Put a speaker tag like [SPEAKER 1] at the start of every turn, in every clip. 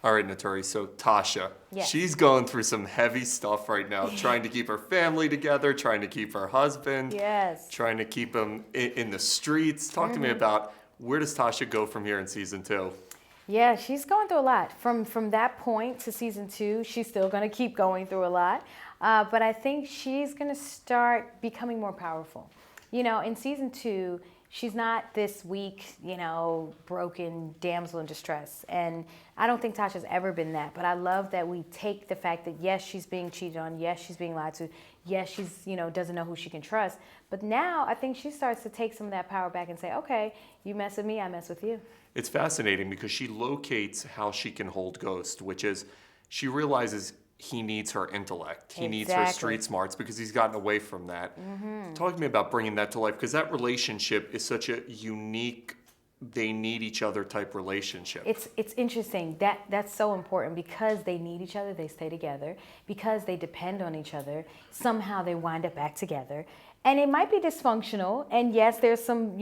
[SPEAKER 1] All right, Naturi, so Tasha,
[SPEAKER 2] Yes.
[SPEAKER 1] she's going through some heavy stuff right now, trying to keep her family together, trying to keep her husband,
[SPEAKER 2] Yes.
[SPEAKER 1] trying to keep him in the streets. Talk to me about where does Tasha go from here in season 2?
[SPEAKER 2] Yeah, she's going through a lot. From that point to season 2, she's still going to keep going through a lot. But I think she's going to start becoming more powerful. You know, in season 2, she's not this weak, broken damsel in distress. And I don't think Tasha's ever been that. But I love that we take the fact that, yes, she's being cheated on. Yes, she's being lied to. Yes, she's, doesn't know who she can trust. But now I think she starts to take some of that power back and say, okay, you mess with me, I mess with you.
[SPEAKER 1] It's fascinating because she locates how she can hold Ghost, which is she realizes he needs her intellect. He needs her street smarts because he's gotten away from that. Talk to me about bringing that to life, because that relationship is such a unique, they need each other type relationship.
[SPEAKER 2] It's interesting. That's so important because they need each other, they stay together. Because they depend on each other, somehow they wind up back together. And it might be dysfunctional, and yes, there's some,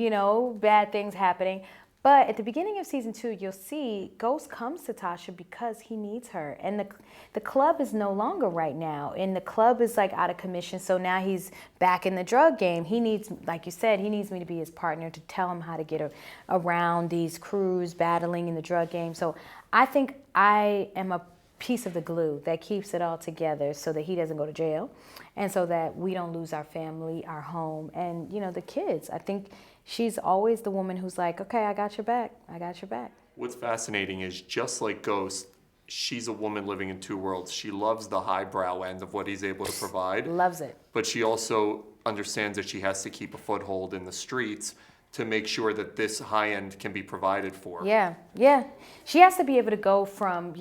[SPEAKER 2] bad things happening. But at the beginning of season 2, you'll see Ghost comes to Tasha because he needs her. And the club is no longer right now. And the club is like out of commission. So now he's back in the drug game. He needs, like you said, he needs me to be his partner to tell him how to get around these crews battling in the drug game. So I think I am a piece of the glue that keeps it all together so that he doesn't go to jail and so that we don't lose our family, our home, and, the kids. I think she's always the woman who's like, okay, I got your back. I got your back.
[SPEAKER 1] What's fascinating is just like Ghost, she's a woman living in two worlds. She loves the highbrow end of what he's able to provide.
[SPEAKER 2] Loves it.
[SPEAKER 1] But she also understands that she has to keep a foothold in the streets to make sure that this high end can be provided for.
[SPEAKER 2] Yeah. She has to be able to go from,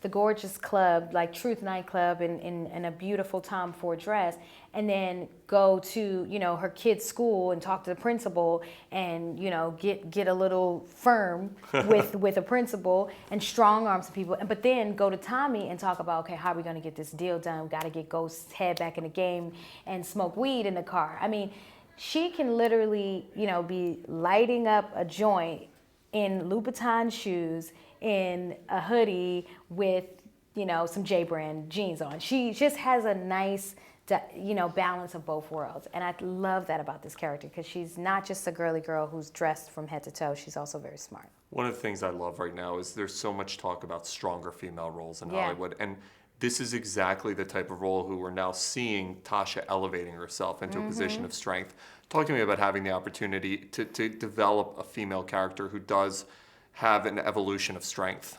[SPEAKER 2] the gorgeous club, like Truth nightclub in a beautiful Tom Ford dress, and then go to, her kid's school and talk to the principal and, get a little firm with a principal and strong arm some people. But then go to Tommy and talk about, okay, how are we going to get this deal done? We got to get Ghost's head back in the game and smoke weed in the car. I mean, she can literally, be lighting up a joint in Louboutin shoes, in a hoodie with, some J-brand jeans on. She just has a nice, balance of both worlds. And I love that about this character because she's not just a girly girl who's dressed from head to toe. She's also very smart.
[SPEAKER 1] One of the things I love right now is there's so much talk about stronger female roles in Hollywood. And this is exactly the type of role who we're now seeing Tasha elevating herself into a position of strength. Talk to me about having the opportunity to develop a female character who does have an evolution of strength.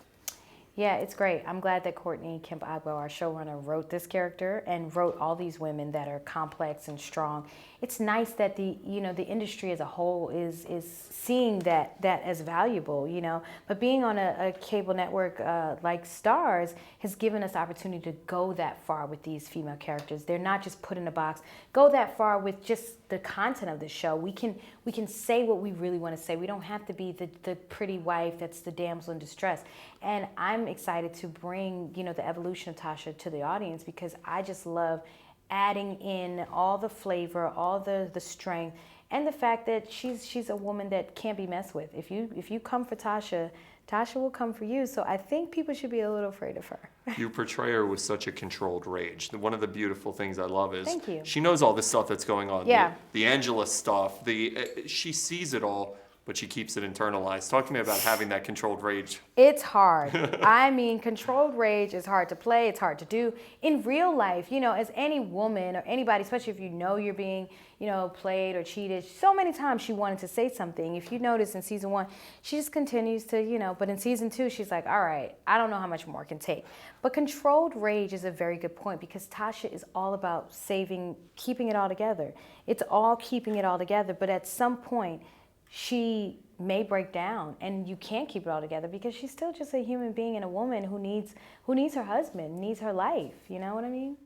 [SPEAKER 2] Yeah, it's great. I'm glad that Courtney Kemp Agbo, our showrunner, wrote this character and wrote all these women that are complex and strong. It's nice that the industry as a whole is seeing that as valuable, But being on a cable network like Starz has given us the opportunity to go that far with these female characters. They're not just put in a box. Go that far with just the content of the show. We can say what we really want to say. We don't have to be the pretty wife that's the damsel in distress. And I'm excited to bring, the evolution of Tasha to the audience because I just love adding in all the flavor, all the strength, and the fact that she's a woman that can't be messed with. If you come for Tasha, Tasha will come for you. So I think people should be a little afraid of her.
[SPEAKER 1] You portray her with such a controlled rage. One of the beautiful things I love is
[SPEAKER 2] Thank you.
[SPEAKER 1] She knows all this stuff that's going on.
[SPEAKER 2] Yeah.
[SPEAKER 1] The Angela stuff. She sees it all, but she keeps it internalized. Talk to me about having that controlled rage.
[SPEAKER 2] It's hard. I mean, controlled rage is hard to play. It's hard to do. In real life, as any woman or anybody, especially if you're being, played or cheated, so many times she wanted to say something. If you notice in season 1, she just continues to, but in season 2, she's like, all right, I don't know how much more I can take. But controlled rage is a very good point because Tasha is all about keeping it all together. It's all keeping it all together. But at some point, she may break down and you can't keep it all together because she's still just a human being and a woman who needs her husband, needs her life. You know what I mean?